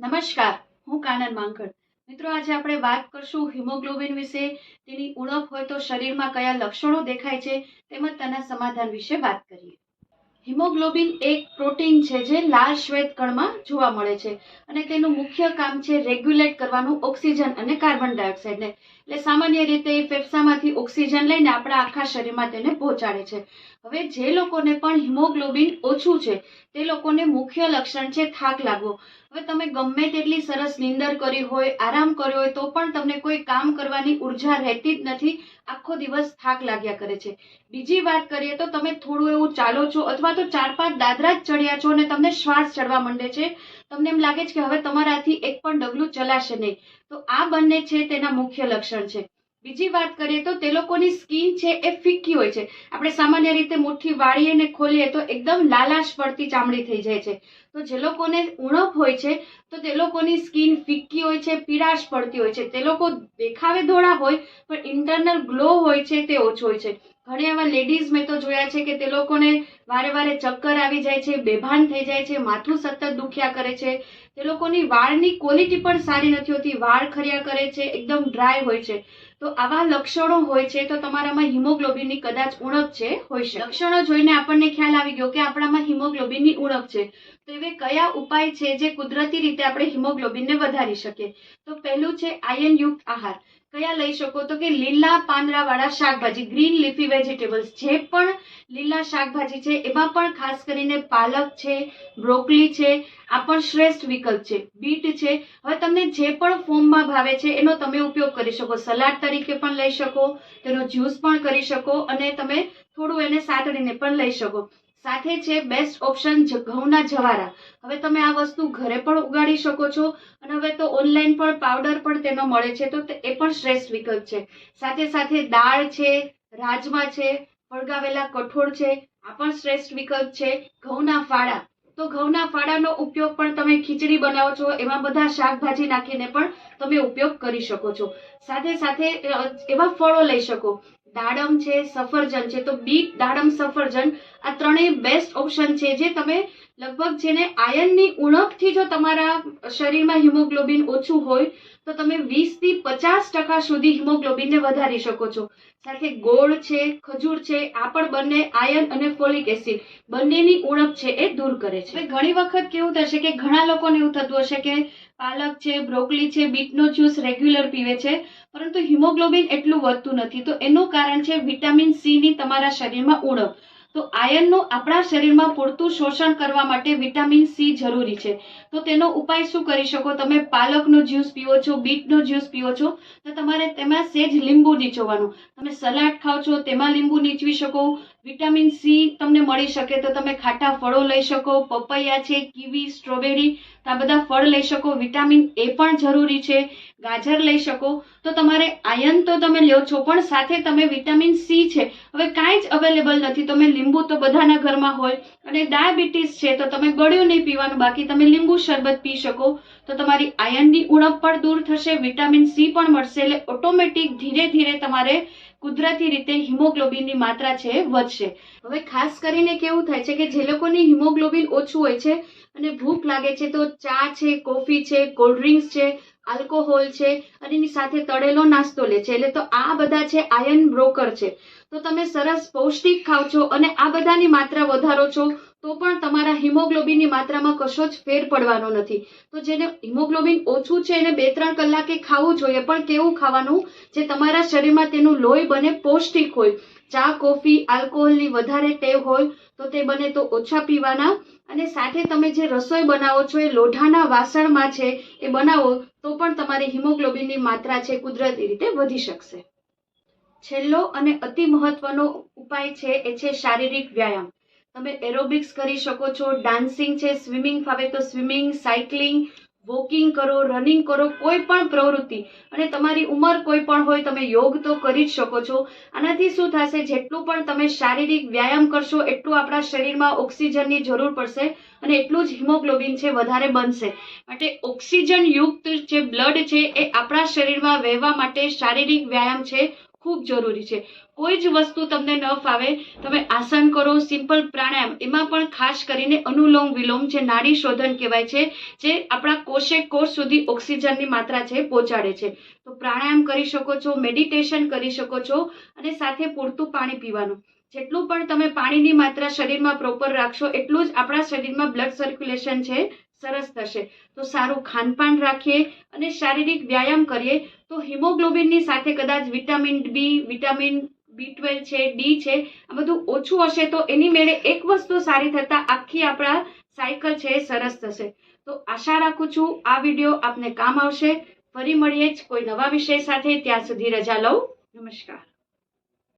નમસ્કાર, હું કાનન માંકડ. મિત્રો, આજે આપણે વાત કરશું હિમોગ્લોબિન વિશે. તેની ઉણપ હોય તો શરીરમાં કયા લક્ષણો દેખાય છે તેમજ તેના સમાધાન વિશે વાત કરીએ. હિમોગ્લોબિન એક પ્રોટીન છે જે લાલ શ્વેત કણમાં જોવા મળે છે અને તેનું મુખ્ય કામ છે રેગ્યુલેટ કરવાનું ઓક્સિજન અને કાર્બન ડાયોક્સાઇડને. એટલે સામાન્ય રીતે ફેફસામાંથી ઓક્સિજન લઈને આપણા આખા શરીરમાં તેને પહોંચાડે છે. હવે જે લોકોને પણ હિમોગ્લોબિન ઓછું છે તે લોકોને મુખ્ય લક્ષણ છે થાક લાગવો. હવે તમે ગમે તેટલી સરસ નીંદર કરી હોય, આરામ કર્યો હોય તો પણ તમને કોઈ કામ કરવાની ઉર્જા રહેતી જ નથી. આખો દિવસ થાક લાગ્યા કરે છે. બીજી વાત કરીએ તો તમે થોડું એવું ચાલો છો અથવા તો 4-5 દાદરા જ ચડ્યા છો અને તમને શ્વાસ ચડવા માંડે છે. તમને એમ લાગે છે કે હવે તમારાથી એક પણ ડગલું ચલાશે નહીં. તો આ બંને છે તેના મુખ્ય લક્ષણ છે. બીજી વાત કરીએ તો તે લોકોની સ્કિન છે એ ફિક્કી હોય છે. આપણે સામાન્ય રીતે મુઠ્ઠી વાળીએ ને ખોલીએ તો એકદમ લાલાશ પડતી ચામડી થઈ જાય છે. તો જે લોકોને ઉણપ હોય છે તો તે લોકોની સ્કિન ફિક્કી હોય છે, પીળાશ પડતી હોય છે. તે લોકો દેખાવે ધોળા હોય પણ ઇન્ટરનલ ગ્લો હોય છે તે ઓછો હોય છે. ઘણી એવા લેડીઝ મેં તો જોયા છે કે તે લોકોને વારે વારે ચક્કર આવી જાય છે, બેભાન થઈ જાય છે, માથું સતત દુખ્યા કરે છે. તે લોકોની વાળની ક્વોલિટી પણ સારી નથી હોતી, વાળ ખર્યા કરે છે, એકદમ ડ્રાય હોય છે. તો આવા લક્ષણો હોય છે તો તમારામાં હિમોગ્લોબિનની કદાચ ઉણપ છે હોય છે. લક્ષણો જોઈને આપણને ખ્યાલ આવી ગયો કે આપણામાં હિમોગ્લોબિનની ઉણપ છે. તો એવે કયા ઉપાય છે જે કુદરતી રીતે આપણે હિમોગ્લોબિનને વધારી શકીએ? તો પહેલું છે આયનયુક્ત આહાર. કયા લઈ શકો? તો કે લીલા પાંદડા વાળા શાકભાજી, ગ્રીન લીફી વેજીટેબલ્સ. જે પણ લીલા શાકભાજી છે એમાં પણ ખાસ કરીને પાલક છે, બ્રોકલી છે, આ પણ શ્રેષ્ઠ વિકલ્પ છે. બીટ છે. હવે તમને જે પણ ફોર્મમાં ભાવે છે એનો તમે ઉપયોગ કરી શકો. સલાડ તરીકે પણ લઈ શકો, તેનો જ્યુસ પણ કરી શકો અને તમે થોડું એને સાતડીને પણ લઈ શકો. સાથે છે બેસ્ટ ઓપ્શન ઘઉંના જવારા. હવે તમે આ વસ્તુ ઘરે પણ ઉગાડી શકો છો અને હવે તો ઓનલાઈન પણ પાવડર પણ તેનો મળે છે, તો એ પણ શ્રેષ્ઠ વિકલ્પ છે. સાથે સાથે દાળ છે, રાજમા છે, ફળગાવેલા કઠોળ છે, આ પણ શ્રેષ્ઠ વિકલ્પ છે. ઘઉંના ફાડા. તો ઘઉંના ફાડાનો ઉપયોગ પણ તમે ખીચડી બનાવો છો એમાં બધા શાકભાજી નાખીને પણ તમે ઉપયોગ કરી શકો છો. સાથે સાથે એવા ફળો લઈ શકો. દાડમ છે, સફરજન છે. તો બીટ, દાડમ, સફરજન આ ત્રણેય બેસ્ટ ઓપ્શન છે જે તમે લગભગ જેને આયનની ઉણપથી જો તમારા શરીરમાં હિમોગ્લોબિન ઓછું હોય તો તમે 20 થી 50% સુધી હિમોગ્લોબિનને વધારી શકો છો. સાથે ગોળ છે, ખજૂર છે, આ પણ બંને આયન અને ફોલિક એસિડ બંનેની ઉણપ છે એ દૂર કરે છે. ઘણી વખત કેવું થશે કે ઘણા લોકોને એવું થતું હશે કે પાલક છે, બ્રોકલી છે, બીટનો જ્યુસ રેગ્યુલર પીવે છે પરંતુ હિમોગ્લોબિન એટલું વધતું નથી. તો એનું કારણ છે વિટામિન સી ની તમારા શરીરમાં ઉણપ. તો આયનનું આપણા શરીરમાં પૂરતું શોષણ કરવા માટે વિટામિન સી જરૂરી છે. તો તેનો ઉપાય શું કરી શકો? તમે પાલકનો જ્યુસ પીવો છો, બીટનો જ્યુસ પીવો છો તો તમારે તેમાં સેજ લીંબુ નીચોવાનું. તમે સલાડ ખાઓ છો તેમાં લીંબુ નીચવી શકો. વિટામિન સી તમને મળી શકે તો તમે ખાટા ફળો લઈ શકો. પપૈયા છે, કીવી, સ્ટ્રોબેરી, આ બધા ફળ લઈ શકો. વિટામિન એ પણ જરૂરી છે. ગાજર લઈ શકો. તો તમારે આયન તો તમે લ્યો છો પણ સાથે તમે વિટામિન સી છે હવે કાંઈ જ અવેલેબલ નથી. તમે લીંબુ તો બધાના ઘરમાં હોય અને ડાયાબિટીસ છે તો તમે ગળ્યું નહીં પીવાનું, બાકી તમે લીંબુ શરબત પી શકો. તો તમારી આયનની ઉણપ પણ દૂર થશે, વિટામિન સી પણ મળશે. એટલે ઓટોમેટિક ધીરે ધીરે તમારે કુદરતી રીતે હિમોગ્લોબિનની માત્રા છે વધશે. હવે ખાસ કરીને કેવું થાય છે કે જે લોકોની હિમોગ્લોબિન ઓછું હોય છે અને ભૂખ લાગે છે તો ચા છે, કોફી છે, કોલ્ડ ડ્રિંક્સ છે, આલ્કોહોલ છે અને એની સાથે તળેલો નાસ્તો લે છે. એટલે તો આ બધા છે આયન બ્રોકર છે. તો તમે સરસ પૌષ્ટિક ખાવ છો અને આ બધાની માત્રા વધારો છો તો પણ તમારા હિમોગ્લોબિનની માત્રામાં કશો જ ફેર પડવાનો નથી. તો જેને હિમોગ્લોબિન ઓછું છે એને 2-3 કલાકે ખાવું જોઈએ, પણ કેવું ખાવાનું? જે તમારા શરીરમાં તેનું લોહી બને પૌષ્ટિક હોય. ચા, કોફી, આલ્કોહોલની વધારે ટેવ હોય તો તે બને તો ઓછા પીવાના. અને સાથે તમે જે રસોઈ બનાવો છો એ લોઢાના વાસણમાં છે એ બનાવો તો પણ તમારી હિમોગ્લોબિનની માત્રા છે કુદરતી રીતે વધી શકશે. છેલ્લો અને અતિ મહત્વનો ઉપાય છે એ છે શારીરિક વ્યાયામ. તમે એરોબિક્સ કરી શકો છો, ડાન્સિંગ છે, સ્વિમિંગ ફાવે તો સ્વિમિંગ, સાયકલિંગ, વોકિંગ કરો, રનિંગ કરો, કોઈ પણ પ્રવૃત્તિ. અને તમારી ઉંમર કોઈ પણ હોય તમે યોગ તો કરી જ શકો છો. આનાથી શું થશે? જેટલું પણ તમે શારીરિક વ્યાયામ કરશો એટલું આપણા શરીરમાં ઓક્સિજનની જરૂર પડશે અને એટલું જ હિમોગ્લોબિન છે વધારે બનશે. માટે ઓક્સિજન યુક્ત જે બ્લડ છે એ આપણા શરીરમાં વહેવા માટે શારીરિક વ્યાયામ છે ખૂબ જરૂરી છે. કોઈ જ વસ્તુ તમને ન ફાવે, તમે આસન કરો, સિમ્પલ પ્રાણાયામ, એમાં પણ ખાસ કરીને અનુલોમ વિલોમ જે નાડી શોધન કહેવાય છે, જે આપણા કોષે કોષ સુધી ઓક્સિજનની માત્રા છે પહોંચાડે છે. તો પ્રાણાયામ કરી શકો છો, મેડિટેશન કરી શકો છો, અને સાથે પૂરતું પાણી પીવાનું. જેટલું પણ તમે પાણીની માત્રા શરીરમાં પ્રોપર રાખશો એટલું જ આપણા શરીરમાં બ્લડ સર્ક્યુલેશન છે સરસ થશે. તો સારું ખાનપાન રાખીએ અને શારીરિક વ્યાયામ કરીએ તો હિમોગ્લોબિનની સાથે કદાચ વિટામિન બી, વિટામિન B12 છે, ડી છે, આ બધું ઓછું હશે તો એની મેળે એક વસ્તુ સારી થતા આખી આપણા સાયકલ છે એ સરસ થશે. તો આશા રાખું છું આ વિડીયો આપને કામ આવશે. ફરી મળીએ જ કોઈ નવા વિષય સાથે. ત્યાં સુધી રજા લઉં. નમસ્કાર.